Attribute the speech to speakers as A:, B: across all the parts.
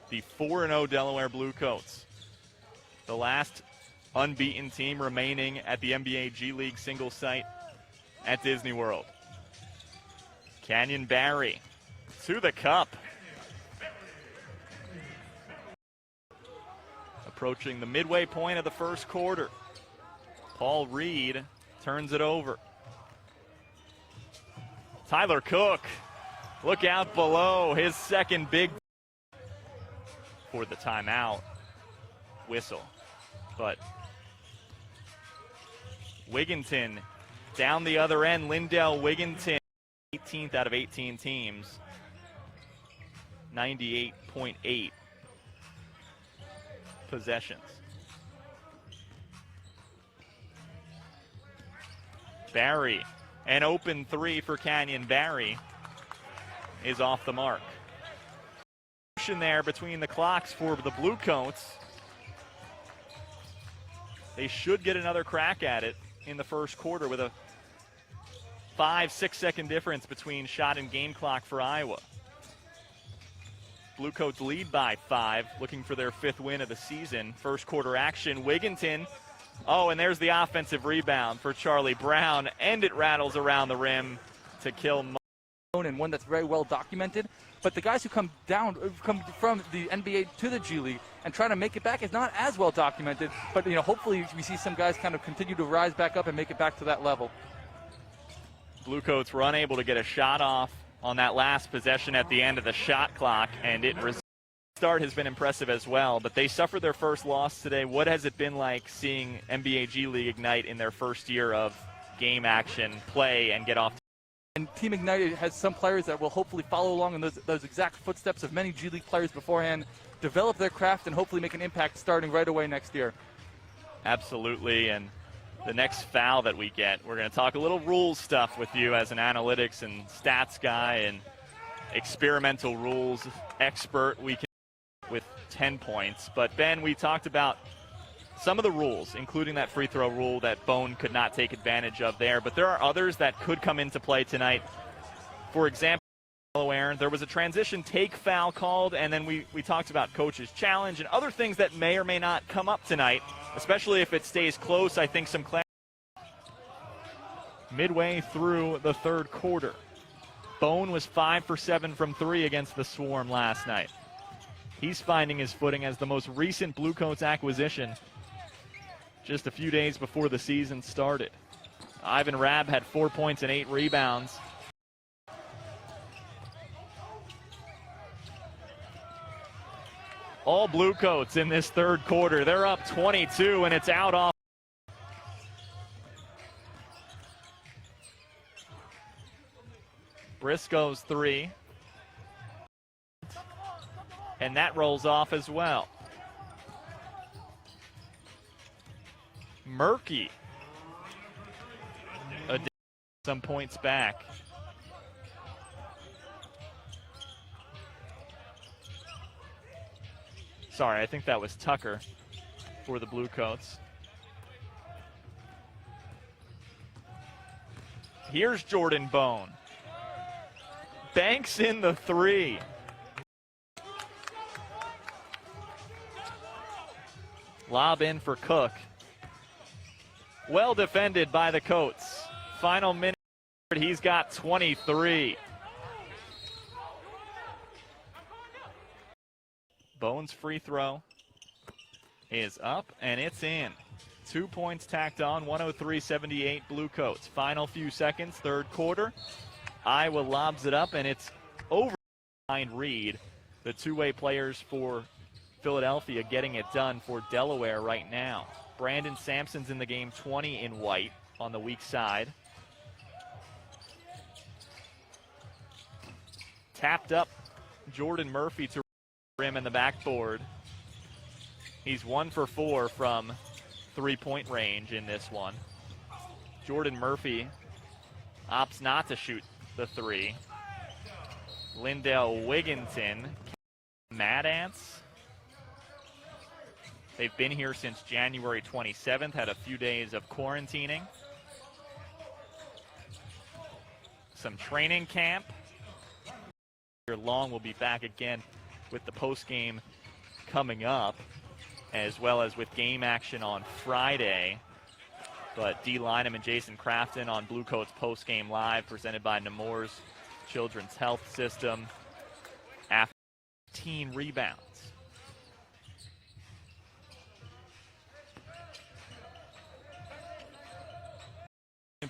A: The 4-0 Delaware Bluecoats, the last unbeaten team remaining at the NBA G League single site at Disney World. Canyon Barry to the cup. Approaching the midway point of the first quarter. Paul Reed turns it over. Tyler Cook, look out below, his second big for the timeout whistle. But Wigginton down the other end, Lindell Wigginton, 18th out of 18 teams, 98.8 possessions. Barry, an open three for Canyon Barry, is off the mark. There between the clocks for the Bluecoats. They should get another crack at it in the first quarter with a 5-6 second difference between shot and game clock for Iowa. Bluecoats lead by 5, looking for their 5th win of the season. First quarter action, Wigginton. Oh, and there's the offensive rebound for Charlie Brown, and it rattles around the rim to kill.
B: And one that's very well documented. But the guys who come from the NBA to the G League and try to make it back is not as well documented. But hopefully we see some guys kind of continue to rise back up and make it back to that level.
A: Bluecoats were unable to get a shot off on that last possession at the end of the shot clock, and start has been impressive as well. But they suffered their first loss today. What has it been like seeing NBA G League Ignite in their first year of game action, play, and get off?
B: And Team Ignite has some players that will hopefully follow along in those exact footsteps of many G League players beforehand, develop their craft, and hopefully make an impact starting right away next year.
A: Absolutely, and the next foul that we get, we're going to talk a little rules stuff with you as an analytics and stats guy and experimental rules expert. We can with 10 points. But, Ben, we talked about some of the rules, including that free throw rule that Bone could not take advantage of there. But there are others that could come into play tonight. For example, Delaware, there was a transition take foul called, and then we talked about coach's challenge and other things that may or may not come up tonight, especially if it stays close. I think some clarity. Midway through the third quarter, Bone was 5 for 7 from 3 against the Swarm last night. He's finding his footing as the most recent Bluecoats acquisition just a few days before the season started. Ivan Rabb had 4 points and 8 rebounds. All Bluecoats in this third quarter. They're up 22, and it's out off. Briscoe's 3. And that rolls off as well. Murky. Some points back. Sorry, I think that was Tucker for the Bluecoats. Here's Jordan Bone. Banks in the 3. Lob in for Cook. Well defended by the Coats. Final minute, he's got 23. Bone's free throw is up, and it's in. 2 points tacked on, 103-78 Bluecoats. Final few seconds, third quarter. Iowa lobs it up, and it's over behind Reed. The two-way players for Philadelphia getting it done for Delaware right now. Brandon Sampson's in the game, 20 in white on the weak side. Tapped up Jordan Murphy to rim in the backboard. He's 1 for 4 from three-point range in this one. Jordan Murphy opts not to shoot the 3. Lindell Wigginton, Mad Ants. They've been here since January 27th, had a few days of quarantining. Some training camp. Long will be back again with the post-game coming up, as well as with game action on Friday. But D. Lynham and Jason Crafton on Bluecoats post-game live, presented by Nemours Children's Health System. After 15 rebounds.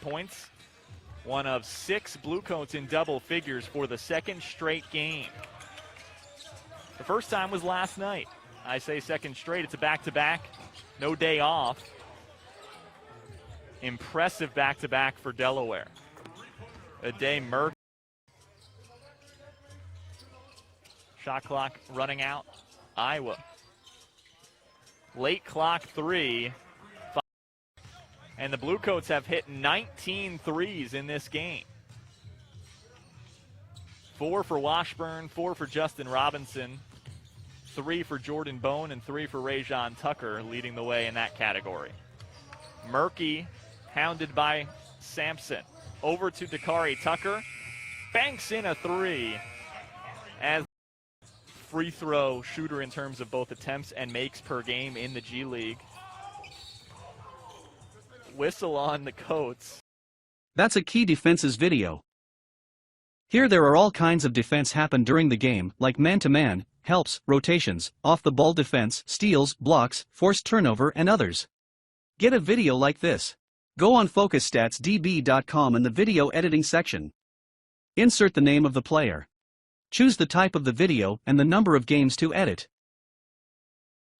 A: Points. One of 6 Bluecoats in double figures for the second straight game. The first time was last night. I say second straight. It's a back-to-back. No day off. Impressive back-to-back for Delaware. A day murky. Shot clock running out. Iowa. Late clock 3. And the Bluecoats have hit 19 threes in this game. 4 for Washburn, 4 for Justin Robinson, 3 for Jordan Bone, and 3 for Rajon Tucker, leading the way in that category. Murky, hounded by Sampson. Over to Dakari Tucker. Banks in a 3 as free throw shooter in terms of both attempts and makes per game in the G League. Whistle on the Coats.
C: That's a key defenses video. Here there are all kinds of defense happen during the game, like man-to-man, helps, rotations, off-the-ball defense, steals, blocks, forced turnover and others. Get a video like this. Go on focusstats.db.com in the video editing section. Insert the name of the player. Choose the type of the video and the number of games to edit.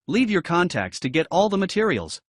C: Leave your contacts to get all the materials.